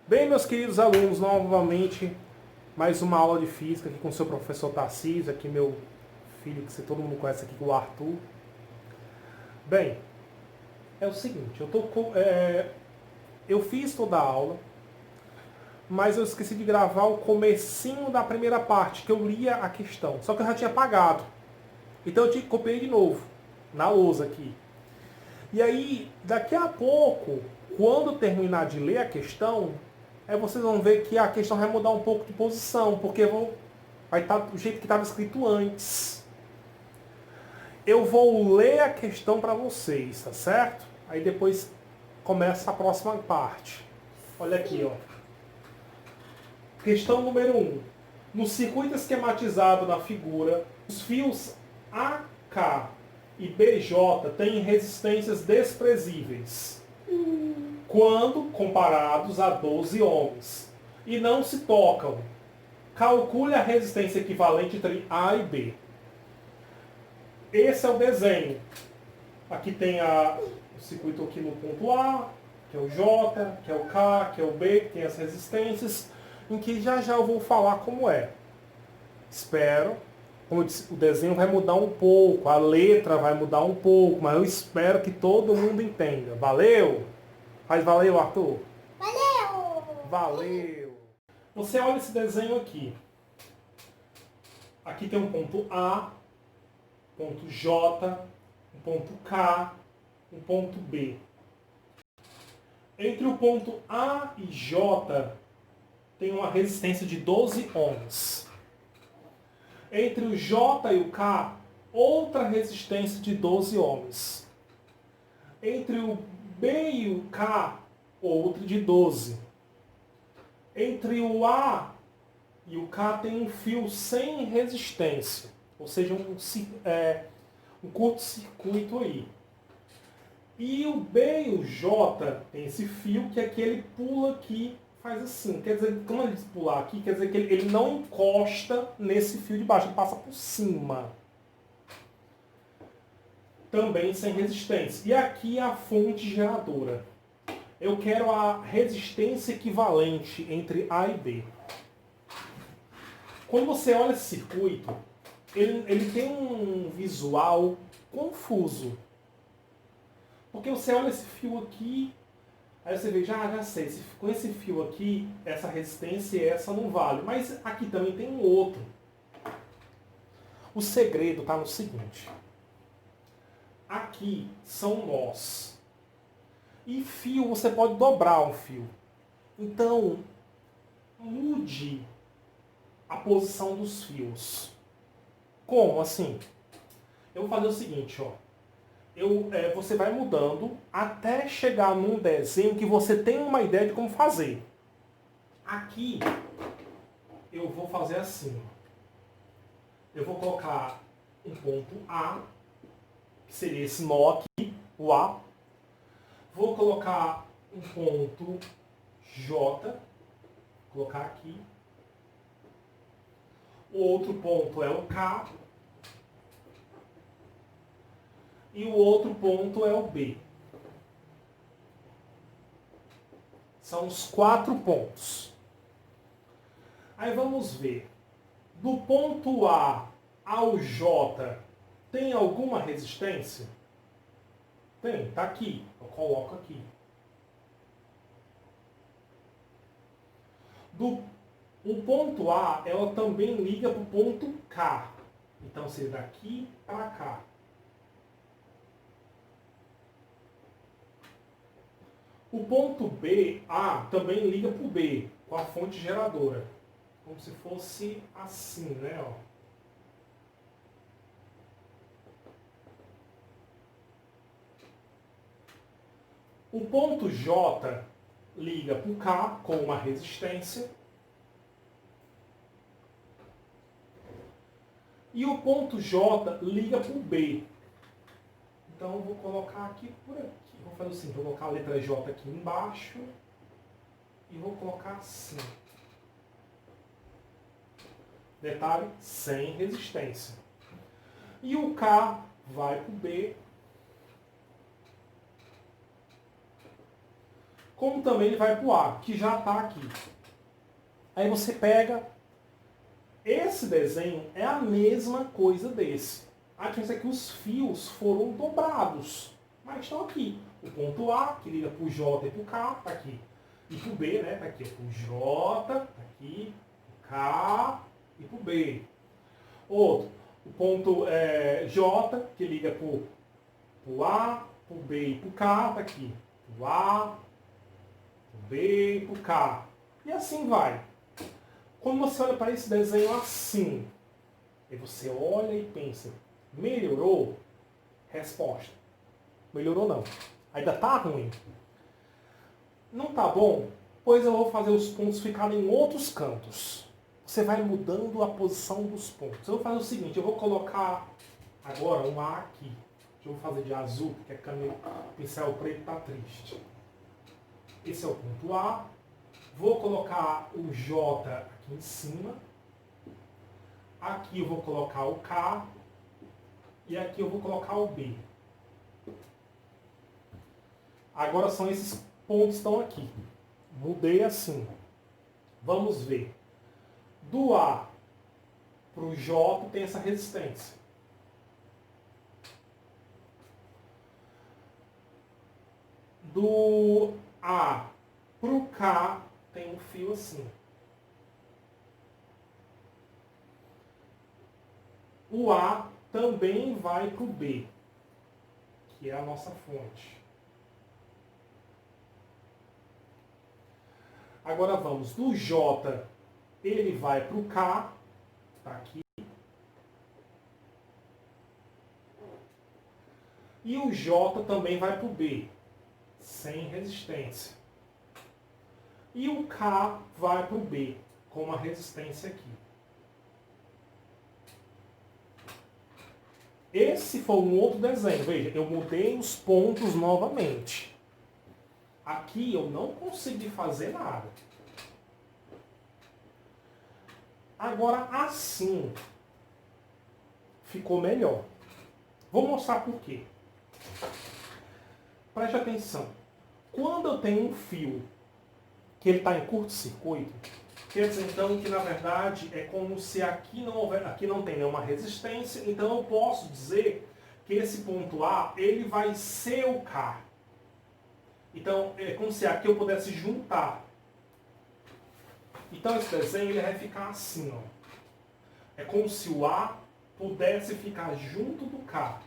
Bem, meus queridos alunos, novamente, mais uma aula de física aqui com o seu professor Tarcísio, aqui meu filho, que todo mundo conhece aqui, o Arthur. Bem, é o seguinte, eu fiz toda a aula, mas eu esqueci de gravar o comecinho da primeira parte, que eu lia a questão, só que eu já tinha apagado. Então eu copiei de novo, na lousa aqui. E aí, daqui a pouco, quando eu terminar de ler a questão, vocês vão ver que a questão vai mudar um pouco de posição, porque vai estar do jeito que estava escrito antes. Eu vou ler a questão para vocês, tá certo? Aí depois começa a próxima parte. Olha aqui, ó. Questão número 1. No circuito esquematizado na figura, os fios AK e BJ têm resistências desprezíveis quando comparados a 12 ohms e não se tocam. Calcule a resistência equivalente entre A e B. Esse é o desenho. Aqui tem o circuito aqui no ponto A, que é o J, que é o K, que é o B, que tem as resistências, em que já eu vou falar como é. Espero. Como eu disse, o desenho vai mudar um pouco, a letra vai mudar um pouco, mas eu espero que todo mundo entenda. Valeu? Faz valeu, Arthur? Valeu! Valeu! Você olha esse desenho aqui. Aqui tem um ponto A, ponto J, um ponto K, um ponto B. Entre o ponto A e J tem uma resistência de 12 ohms. Entre o J e o K, outra resistência de 12 ohms. Entre o B e o K, outra de 12. Entre o A e o K tem um fio sem resistência, ou seja, um curto-circuito aí. E o B e o J tem esse fio que é que ele pula aqui, faz assim. Quer dizer, quando ele pular aqui, quer dizer que ele não encosta nesse fio de baixo, ele passa por cima. Também sem resistência. E aqui é a fonte geradora. Eu quero a resistência equivalente entre A e B. Quando você olha esse circuito, ele tem um visual confuso. Porque você olha esse fio aqui, aí você vê, já sei, com esse fio aqui, essa resistência e essa não vale. Mas aqui também tem um outro. O segredo está no seguinte. Aqui são nós. E fio, você pode dobrar um fio. Então, mude a posição dos fios. Como assim? Eu vou fazer o seguinte, ó. Você vai mudando até chegar num desenho que você tem uma ideia de como fazer. Aqui, eu vou fazer assim. Eu vou colocar um ponto A, que seria esse nó aqui, o A. Vou colocar um ponto J, vou colocar aqui. O outro ponto é o K. E o outro ponto é o B. São os 4 pontos. Aí vamos ver. Do ponto A ao J, tem alguma resistência? Tem, está aqui. Eu coloco aqui. O ponto A, ela também liga para o ponto K. Então, seria daqui para cá. O ponto B, A, também liga para o B, com a fonte geradora. Como se fosse assim, né? Ó. O ponto J liga para o K com uma resistência. E o ponto J liga para o B. Então eu vou colocar aqui por aqui. Vou fazer assim, vou colocar a letra J aqui embaixo. E vou colocar assim. Detalhe, sem resistência. E o K vai para o B. como também ele vai para o A, que já está aqui. Aí você pega, esse desenho é a mesma coisa desse. A diferença é que os fios foram dobrados, mas estão aqui. O ponto A, que liga para o J e para o K, está aqui. E para o B, né, está aqui. O J, está aqui, o K e para o B. Outro, o ponto J, que liga para o A, para o B e para o K, está aqui. O A, o B e para o K. E assim vai. Quando você olha para esse desenho assim, aí você olha e pensa, melhorou? Resposta. Melhorou não. Ainda está ruim. Não está bom? Pois eu vou fazer os pontos ficarem em outros cantos. Você vai mudando a posição dos pontos. Eu vou fazer o seguinte, eu vou colocar agora um A aqui. Eu vou fazer de azul, porque o pincel preto está triste. Esse é o ponto A. Vou colocar o J aqui em cima. Aqui eu vou colocar o K. E aqui eu vou colocar o B. Agora são esses pontos que estão aqui. Mudei assim. Vamos ver. Do A para o J tem essa resistência. Do A para o K tem um fio assim. O A também vai para o B, que é a nossa fonte. Agora vamos, do J ele vai para o K, está aqui. E o J também vai para o B, sem resistência. E o K vai para o B, com uma resistência aqui. Esse foi um outro desenho. Veja, eu mudei os pontos novamente. Aqui eu não consegui fazer nada. Agora assim ficou melhor. Vou mostrar por quê. Preste atenção. Quando eu tenho um fio que ele está em curto-circuito, quer dizer então que na verdade é como se aqui não tem nenhuma resistência, então eu posso dizer que esse ponto A ele vai ser o K. Então é como se aqui eu pudesse juntar. Então esse desenho ele vai ficar assim, ó. É como se o A pudesse ficar junto do K.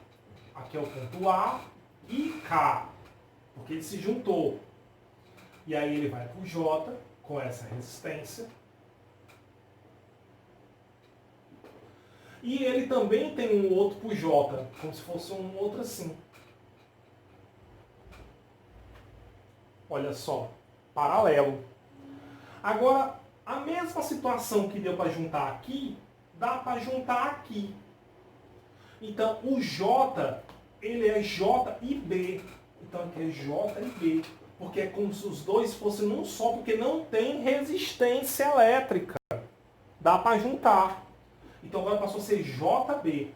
Aqui é o ponto A e K, porque ele se juntou. E aí ele vai para o J com essa resistência. E ele também tem um outro para o J, como se fosse um outro assim. Olha só, paralelo. Agora, a mesma situação que deu para juntar aqui, dá para juntar aqui. Então, o J, ele é J e B. Então, aqui é J e B. Porque é como se os dois fossem num só, porque não tem resistência elétrica. Dá para juntar. Então, agora passou a ser JB.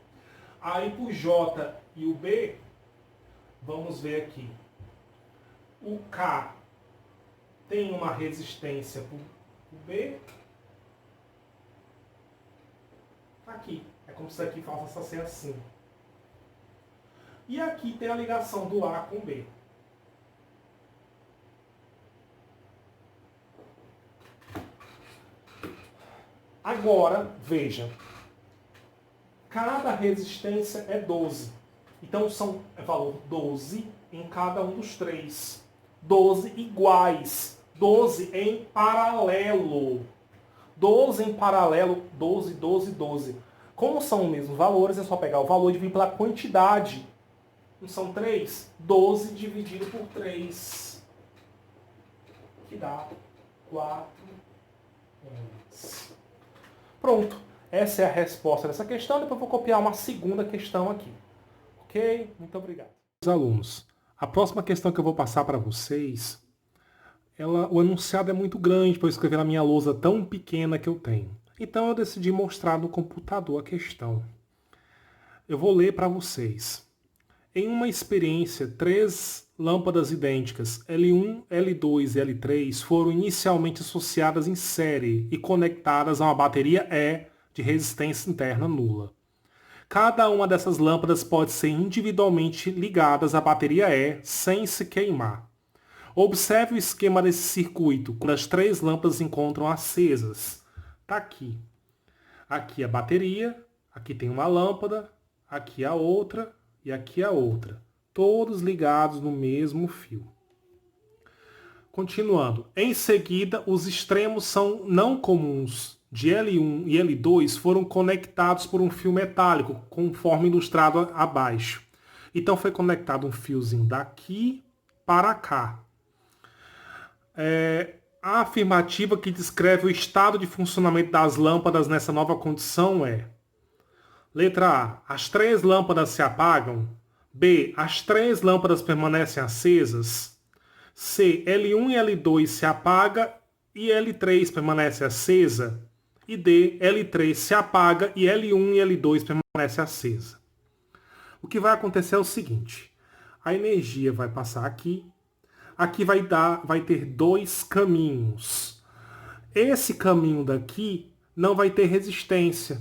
Aí, para o J e o B, vamos ver aqui. O K tem uma resistência para o B. Aqui. É como se aqui faça ser assim. E aqui tem a ligação do A com o B. Agora, veja. Cada resistência é 12. Então, é valor 12 em cada um dos três. 12 iguais. 12 em paralelo. 12 em paralelo, 12, 12, 12. Como são os mesmos valores, é só pegar o valor e dividir pela quantidade. Não são 3? 12 dividido por 3. Que dá 4 ohms. Pronto. Essa é a resposta dessa questão. Depois eu vou copiar uma segunda questão aqui. Ok? Muito obrigado. Alunos, a próxima questão que eu vou passar para vocês, o enunciado é muito grande para eu escrever na minha lousa tão pequena que eu tenho. Então eu decidi mostrar no computador a questão. Eu vou ler para vocês. Em uma experiência, 3 lâmpadas idênticas L1, L2 e L3 foram inicialmente associadas em série e conectadas a uma bateria E de resistência interna nula. Cada uma dessas lâmpadas pode ser individualmente ligadas à bateria E sem se queimar. Observe o esquema desse circuito quando as três lâmpadas se encontram acesas. Está aqui. Aqui a bateria, aqui tem uma lâmpada, aqui a outra e aqui a outra. Todos ligados no mesmo fio. Continuando. Em seguida, os extremos são não comuns de L1 e L2 foram conectados por um fio metálico, conforme ilustrado abaixo. Então foi conectado um fiozinho daqui para cá. A afirmativa que descreve o estado de funcionamento das lâmpadas nessa nova condição é: letra A. As três lâmpadas se apagam. B. As três lâmpadas permanecem acesas. C. L1 e L2 se apaga e L3 permanece acesa. E D. L3 se apaga e L1 e L2 permanece acesa. O que vai acontecer é o seguinte: a energia vai passar aqui. Aqui vai ter dois caminhos. Esse caminho daqui não vai ter resistência.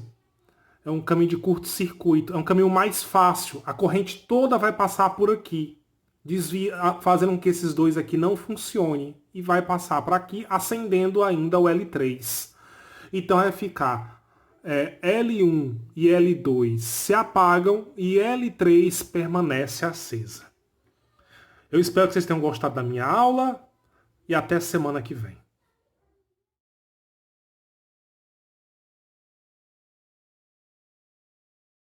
É um caminho de curto-circuito. É um caminho mais fácil. A corrente toda vai passar por aqui, fazendo com que esses dois aqui não funcionem. E vai passar para aqui, acendendo ainda o L3. Então vai ficar L1 e L2 se apagam e L3 permanece acesa. Eu espero que vocês tenham gostado da minha aula e até semana que vem.